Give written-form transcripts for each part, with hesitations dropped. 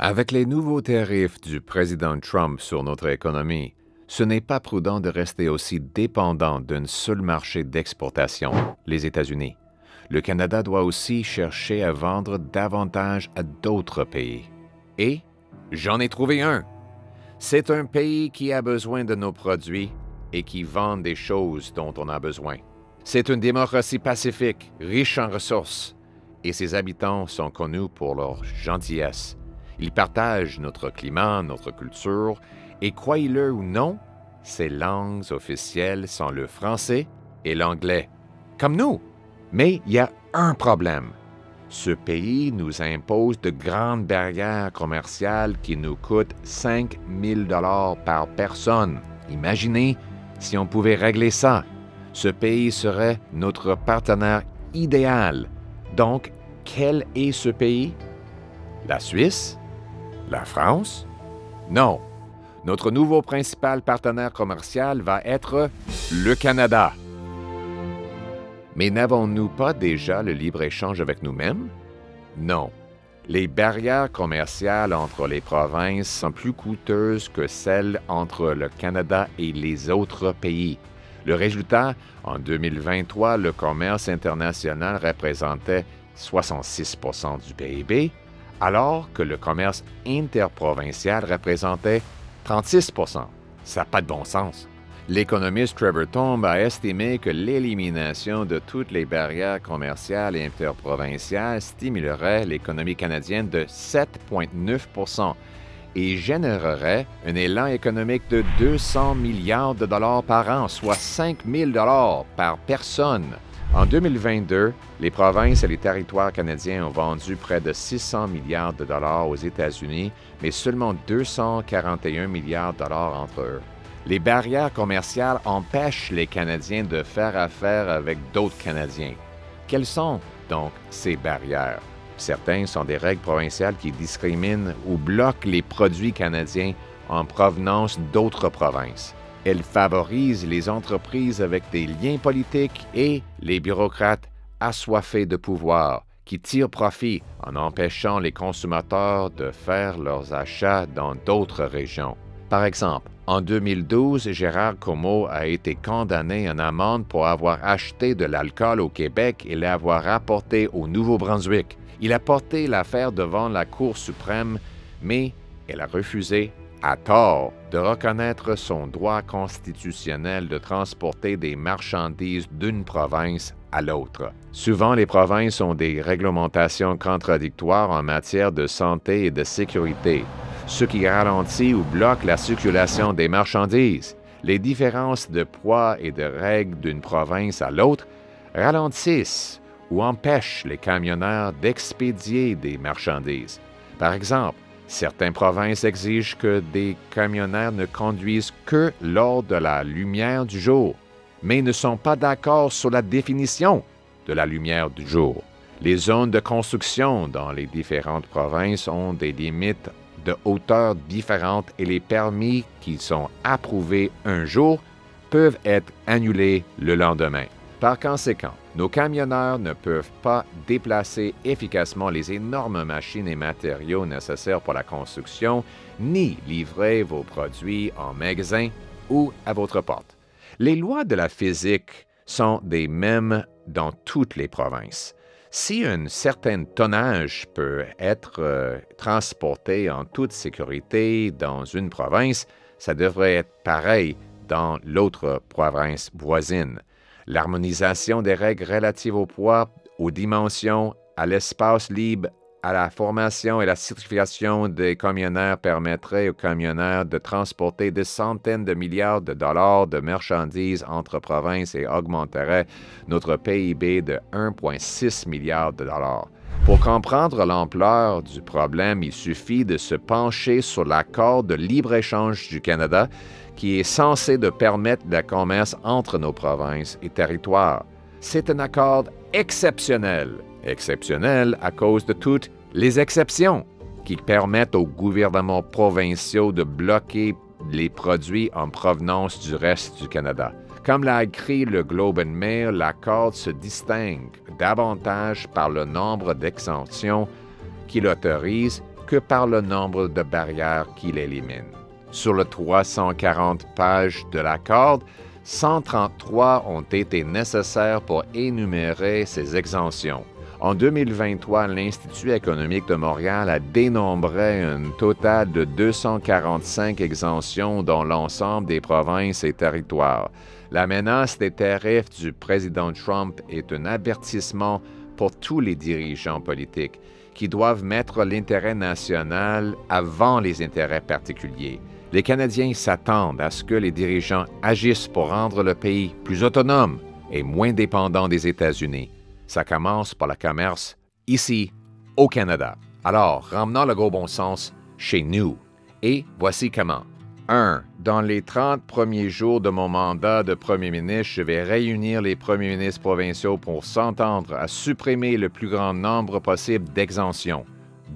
Avec les nouveaux tarifs du président Trump sur notre économie, ce n'est pas prudent de rester aussi dépendant d'un seul marché d'exportation, les États-Unis. Le Canada doit aussi chercher à vendre davantage à d'autres pays. Et j'en ai trouvé un. C'est un pays qui a besoin de nos produits et qui vend des choses dont on a besoin. C'est une démocratie pacifique, riche en ressources, et ses habitants sont connus pour leur gentillesse. Ils partagent notre climat, notre culture, et croyez-le ou non, ses langues officielles sont le français et l'anglais, comme nous. Mais il y a un problème. Ce pays nous impose de grandes barrières commerciales qui nous coûtent 5 000 $ par personne. Imaginez si on pouvait régler ça. Ce pays serait notre partenaire idéal. Donc, quel est ce pays? La Suisse? La France? Non. Notre nouveau principal partenaire commercial va être le Canada. Mais n'avons-nous pas déjà le libre-échange avec nous-mêmes? Non. Les barrières commerciales entre les provinces sont plus coûteuses que celles entre le Canada et les autres pays. Le résultat, en 2023, le commerce international représentait 66 % du PIB, alors que le commerce interprovincial représentait 36 %. Ça n'a pas de bon sens. L'économiste Trevor Tombe a estimé que l'élimination de toutes les barrières commerciales et interprovinciales stimulerait l'économie canadienne de 7,9 % et générerait un élan économique de 200 milliards de dollars par an, soit 5 000 $ par personne. En 2022, les provinces et les territoires canadiens ont vendu près de 600 milliards de dollars aux États-Unis, mais seulement 241 milliards de dollars entre eux. Les barrières commerciales empêchent les Canadiens de faire affaire avec d'autres Canadiens. Quelles sont donc ces barrières? Certaines sont des règles provinciales qui discriminent ou bloquent les produits canadiens en provenance d'autres provinces. Elles favorisent les entreprises avec des liens politiques et les bureaucrates assoiffés de pouvoir qui tirent profit en empêchant les consommateurs de faire leurs achats dans d'autres régions. Par exemple, en 2012, Gérard Comeau a été condamné en amende pour avoir acheté de l'alcool au Québec et l'avoir apporté au Nouveau-Brunswick. Il a porté l'affaire devant la Cour suprême, mais elle a refusé, à tort, de reconnaître son droit constitutionnel de transporter des marchandises d'une province à l'autre. Souvent, les provinces ont des réglementations contradictoires en matière de santé et de sécurité, ce qui ralentit ou bloque la circulation des marchandises. Les différences de poids et de règles d'une province à l'autre ralentissent ou empêchent les camionneurs d'expédier des marchandises. Par exemple, certaines provinces exigent que des camionneurs ne conduisent que lors de la lumière du jour, mais ne sont pas d'accord sur la définition de la lumière du jour. Les zones de construction dans les différentes provinces ont des limites de hauteur différentes et les permis qui sont approuvés un jour peuvent être annulés le lendemain. Par conséquent, nos camionneurs ne peuvent pas déplacer efficacement les énormes machines et matériaux nécessaires pour la construction, ni livrer vos produits en magasin ou à votre porte. Les lois de la physique sont les mêmes dans toutes les provinces. Si un certain tonnage peut être transporté en toute sécurité dans une province, ça devrait être pareil dans l'autre province voisine. L'harmonisation des règles relatives au poids, aux dimensions, à l'espace libre, à la formation et la certification des camionneurs permettrait aux camionneurs de transporter des centaines de milliards de dollars de marchandises entre provinces et augmenterait notre PIB de 1,6 milliard de dollars. Pour comprendre l'ampleur du problème, il suffit de se pencher sur l'accord de libre-échange du Canada qui est censé de permettre le commerce entre nos provinces et territoires. C'est un accord exceptionnel. Exceptionnel à cause de toutes les exceptions qui permettent aux gouvernements provinciaux de bloquer les produits en provenance du reste du Canada. Comme l'a écrit le Globe and Mail, l'accord se distingue davantage par le nombre d'exemptions qu'il autorise que par le nombre de barrières qu'il élimine. Sur les 340 pages de l'accord, 133 ont été nécessaires pour énumérer ces exemptions. En 2023, l'Institut économique de Montréal a dénombré un total de 245 exemptions dans l'ensemble des provinces et territoires. La menace des tarifs du président Trump est un avertissement pour tous les dirigeants politiques qui doivent mettre l'intérêt national avant les intérêts particuliers. Les Canadiens s'attendent à ce que les dirigeants agissent pour rendre le pays plus autonome et moins dépendant des États-Unis. Ça commence par le commerce ici, au Canada. Alors, ramenons le gros bon sens chez nous. Et voici comment. 1. Dans les 30 premiers jours de mon mandat de premier ministre, je vais réunir les premiers ministres provinciaux pour s'entendre à supprimer le plus grand nombre possible d'exemptions.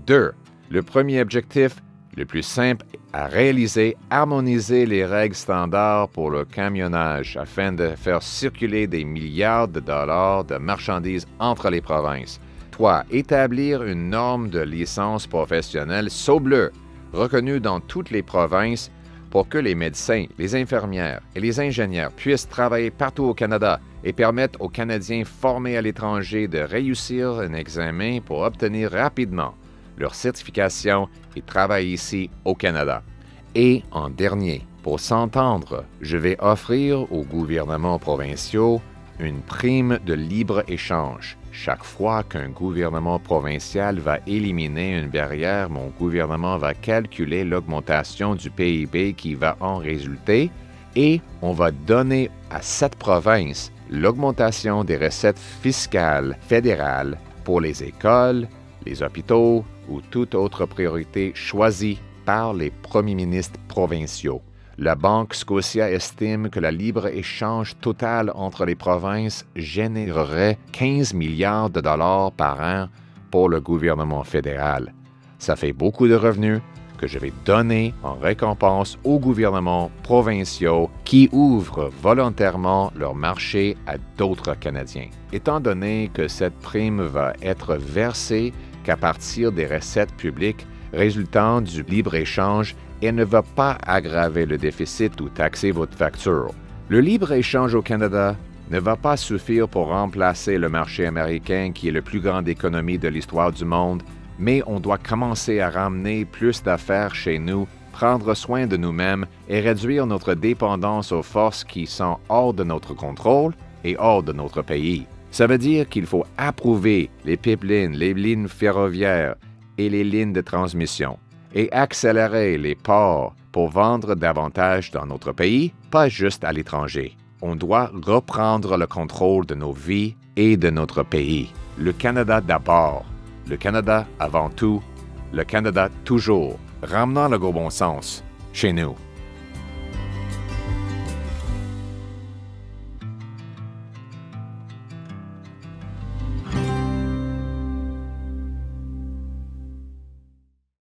2. Le premier objectif, le plus simple à réaliser, harmoniser les règles standards pour le camionnage afin de faire circuler des milliards de dollars de marchandises entre les provinces. 3. Établir une norme de licence professionnelle Sceau-Bleu, reconnue dans toutes les provinces pour que les médecins, les infirmières et les ingénieurs puissent travailler partout au Canada et permettre aux Canadiens formés à l'étranger de réussir un examen pour obtenir rapidement leur certification et travailler ici au Canada. Et en dernier, pour s'entendre, je vais offrir aux gouvernements provinciaux une prime de libre-échange. Chaque fois qu'un gouvernement provincial va éliminer une barrière, mon gouvernement va calculer l'augmentation du PIB qui va en résulter et on va donner à cette province l'augmentation des recettes fiscales fédérales pour les écoles, les hôpitaux ou toute autre priorité choisie par les premiers ministres provinciaux. La Banque Scotia estime que le libre-échange total entre les provinces générerait 15 milliards de dollars par an pour le gouvernement fédéral. Ça fait beaucoup de revenus que je vais donner en récompense aux gouvernements provinciaux qui ouvrent volontairement leur marché à d'autres Canadiens. Étant donné que cette prime va être versée qu'à partir des recettes publiques résultant du libre-échange, elle ne va pas aggraver le déficit ou taxer votre facture. Le libre-échange au Canada ne va pas suffire pour remplacer le marché américain qui est la plus grande économie de l'histoire du monde, mais on doit commencer à ramener plus d'affaires chez nous, prendre soin de nous-mêmes et réduire notre dépendance aux forces qui sont hors de notre contrôle et hors de notre pays. Ça veut dire qu'il faut approuver les pipelines, les lignes ferroviaires et les lignes de transmission et accélérer les ports pour vendre davantage dans notre pays, pas juste à l'étranger. On doit reprendre le contrôle de nos vies et de notre pays. Le Canada d'abord, le Canada avant tout, le Canada toujours. Ramenons le gros bon sens chez nous.